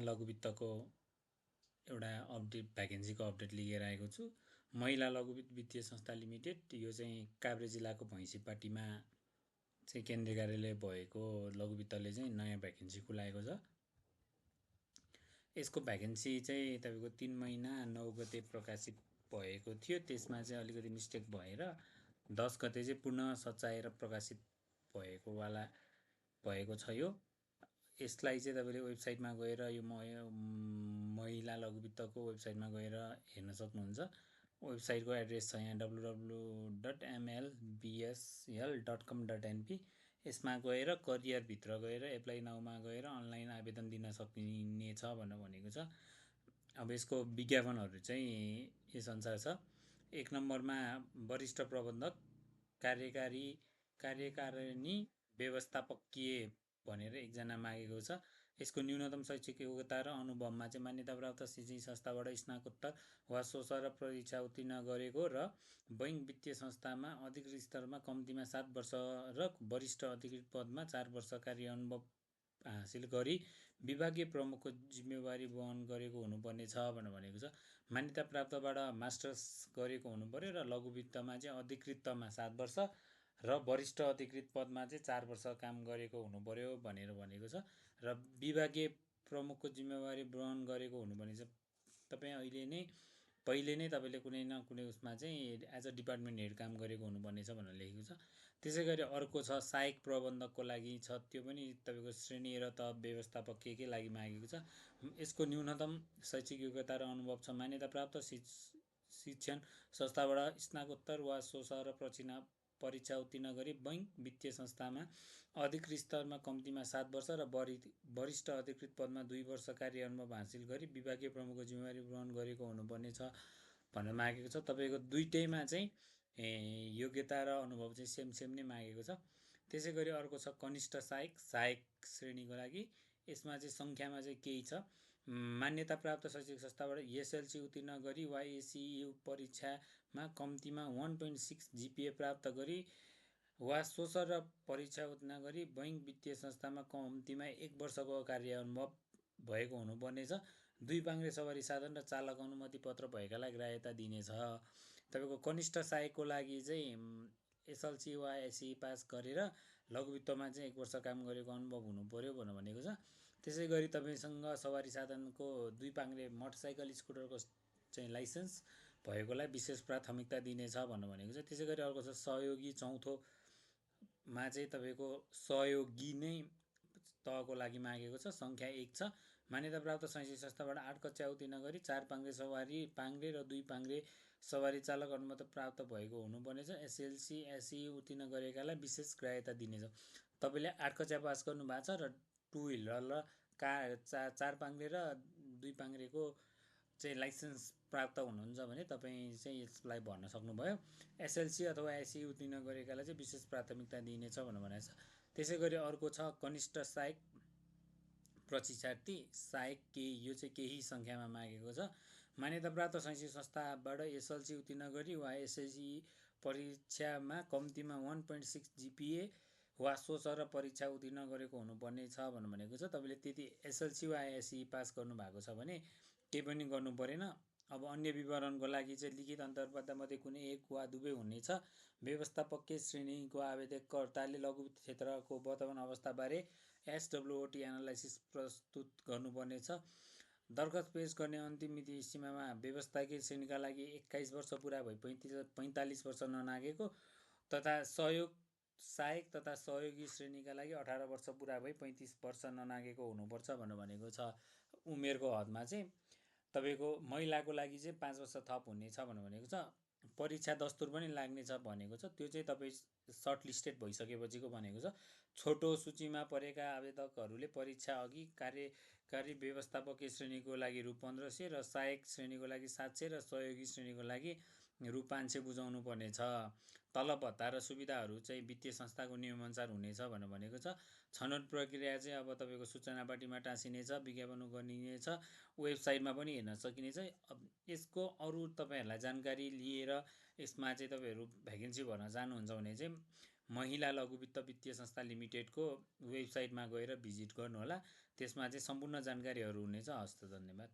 लघु वित्तको एउटा update भ्याकेन्सीको update लिएर आएको छु। महिला लघु वित्तीय संस्था लिमिटेड, यो चाहिँ काभ्रे जिल्लाको भैँसीपाटीमा चाहिँ केन्द्रीय कार्यालय भएको लघु वित्तले चाहिँ नयाँ भ्याकेन्सी खुलाएको छ। यसको भ्याकेन्सी चाहिँ तपाईँको 3 महिना 9 गते प्रकाशित भएको थियो। त्यसमा चाहिँ अलिकति मिस्टेक भएर 10 गते चाहिँ पुनः सच्याएर प्रकाशित भएको छ। यसलाई चाहिँ तपाईँले वेबसाइटमा गएर यो महिला लघु वित्तको वेबसाइटमा गएर हेर्न सक्नुहुन्छ। वेबसाइटको एड्रेस छ यहाँ www.mlbsl.com.np। यसमा गएर करियरभित्र गएर एप्लाई नाउमा गएर अनलाइन आवेदन दिन सकिनेछ भनेर भनेको छ। अब यसको विज्ञापनहरू चाहिँ यसअनुसार छ। 1 नम्बरमा वरिष्ठ प्रबन्धक कार्यकारिणी व्यवस्थापकीय भनेर एकजना मागेको छ। यसको न्यूनतम शैक्षिक योग्यता र अनुभवमा चाहिँ मान्यताप्राप्त शैक्षिक संस्थाबाट स्नातकोत्तर वा सोसर परीक्षा उत्तीर्ण गरेको र बैङ्क वित्तीय संस्थामा अधिकृत स्तरमा कम्तीमा 7 वर्ष र वरिष्ठ अधिकृत पदमा 4 वर्ष कार्य अनुभव हासिल गरी विभागीय प्रमुखको जिम्मेवारी वहन गरेको हुनुपर्ने छ भनेर भनेको छ। मान्यताप्राप्तबाट मास्टर्स गरेको हुनुपर्यो र लघु वित्तमा चाहिँ अधिकृतमा 7 वर्ष र वरिष्ठ अधिकृत पदमा चाहिँ 4 वर्ष काम गरेको हुनुपर्यो भनेर भनेको छ। र विभागीय प्रमुखको जिम्मेवारी वहन गरेको हुनुपर्ने छ। तपाईँ पहिले नै तपाईँले कुनै न कुनै उसमा चाहिँ एज अ डिपार्टमेन्ट हेड काम गरेको हुनुपर्ने छ भनेर लेखेको छ। त्यसै गरी अर्को छ सहायक प्रबन्धकको लागि छ, त्यो पनि तपाईँको श्रेणी र तह व्यवस्थापकीयकै लागि मागेको छ। यसको न्यूनतम शैक्षिक योग्यता र अनुभव छ मान्यताप्राप्त शिक्षण संस्थाबाट स्नातकोत्तर वा सोसर परीक्षा उत्तीर्ण गरी बैङ्क वित्तीय संस्थामा अधिकृत स्तरमा कम्तीमा 7 वर्ष र वरिष्ठ अधिकृत पदमा 2 वर्ष कार्य अनुभव हासिल गरी विभागीय प्रमुखको जिम्मेवारी ग्रहण गरेको हुनुपर्ने छ भनेर मागेको छ। तपाईँको दुईटैमा चाहिँ योग्यता र अनुभव चाहिँ सेम नै मागेको छ। त्यसै गरी अर्को छ कनिष्ठ सहायक श्रेणीको लागि। यसमा चाहिँ सङ्ख्यामा चाहिँ केही छ। मान्यताप्राप्त शैक्षिक संस्थाबाट एसएलसी उत्तीर्ण गरी वा एसीयू परीक्षामा कम्तीमा 1.6 GPA प्राप्त गरी वा सोसर परीक्षा उत्तीर्ण गरी बैङ्क वित्तीय संस्थामा कम्तीमा 1 वर्षको कार्य अनुभव भएको हुनुपर्ने छ। 2 पाङ्ग्रे सवारी साधन र चालक अनुमति पत्र भएकालाई ग्राह्यता दिनेछ। तपाईँको कनिष्ठ सहायकको लागि चाहिँ एसएलसी वा एसई पास गरेर लघु वित्तमा चाहिँ 1 वर्ष काम गरेको अनुभव हुनुपर्यो भनेर भनेको छ। त्यसै गरी तपाईँसँग सवारी साधनको 2 पाङ्ग्रे मोटरसाइकल स्कुटरको चाहिँ लाइसेन्स भएकोलाई विशेष प्राथमिकता दिनेछ भनेर भनेको छ। त्यसै गरी अर्को छ सहयोगी चौथोमा चाहिँ तपाईँको सहयोगी नै तहको लागि मागेको छ। सङ्ख्या 1 छ। मान्यताप्राप्त शैक्षिक संस्थाबाट 8 कक्षा उत्तीर्ण गरी 4 पाङ्ग्रे र 2 पाङ्ग्रे सवारी चालक अनुमति प्राप्त भएको हुनुपर्ने छ। एसएलसी एसई उत्तीर्ण गरेकालाई विशेष ग्राह्यता दिनेछ। तपाईँले 8 कक्षा पास गर्नुभएको छ र 2 व्हिलर र कार 4 पाङ्ग्रे र 2 पाङ्ग्रेको चाहिँ लाइसेन्स प्राप्त हुनुहुन्छ भने तपाईँ चाहिँ यसलाई भर्न सक्नुभयो। एसएलसी अथवा एसई उत्तीर्ण गरेकालाई चाहिँ विशेष प्राथमिकता दिइनेछ भनेर भनेको छ। त्यसै गरी अर्को छ कनिष्ठ सहायक प्रशिक्षार्थी सहायक यो चाहिँ केही सङ्ख्यामा मागेको छ। मान्यताप्राप्त शैक्षिक संस्थाबाट एसएलसी उत्तीर्ण गरी वा एसएससी परीक्षामा कम्तीमा 1.6 GPA वा सोसर परीक्षा उत्तीर्ण गरेको हुनुपर्ने छ भनेर भनेको छ। तपाईँले त्यति एसएलसी वा एसई पास गर्नुभएको छ भने केही पनि गर्नु परेन। अब अन्य विवरणको लागि चाहिँ लिखित अन्तर्वार्तामध्ये कुनै एक वा दुवै हुनेछ। व्यवस्थापकीय श्रेणीको आवेदककर्ताले लघु वित्त क्षेत्रको वर्तमान अवस्थाबारे SWOT एनालाइसिस प्रस्तुत गर्नुपर्ने छ। दरखास्त पेश गर्ने अन्तिम मिति सीमामा व्यवस्थापकीय श्रेणीका लागि 21 वर्ष पुरा भई 45 वर्ष ननागेको तथा सहायक तथा सहयोगी श्रेणीका लागि 18 वर्ष पुरा भई 35 वर्ष ननागेको हुनुपर्छ भनेर भनेको छ। उमेरको हदमा चाहिँ तपाईँको महिलाको लागि चाहिँ 5 वर्ष थप हुनेछ भनेर भनेको छ। परीक्षा दस्तुर पनि लाग्नेछ भनेको छ। त्यो चाहिँ तपाईँ सर्ट लिस्टेड भइसकेपछिको भनेको छ। छोटो सूचीमा परेका आवेदकहरूले परीक्षा अघि कार्यकारी व्यवस्थापकीय श्रेणीको लागि रु 1500 र सहायक श्रेणीको लागि 700 र सहयोगी श्रेणीको लागि रु 500 बुझाउनु पर्नेछ। तलब भत्ता र सुविधाहरू चाहिँ वित्तीय संस्थाको नियमअनुसार हुनेछ भनेर भनेको छ। छनौट प्रक्रिया चाहिँ अब तपाईँको सूचना पार्टीमा टाँसिनेछ, विज्ञापन गरिनेछ, वेबसाइटमा पनि हेर्न सकिनेछ। यसको अरू तपाईँहरूलाई जानकारी लिएर यसमा चाहिँ तपाईँहरू भ्याकेन्सी भर्न चाहनुहुन्छ भने चाहिँ महिला लघु वित्त वित्तीय संस्था लिमिटेडको वेबसाइटमा गएर भिजिट गर्नुहोला। त्यसमा चाहिँ सम्पूर्ण जानकारीहरू हुनेछ। हस् त, धन्यवाद।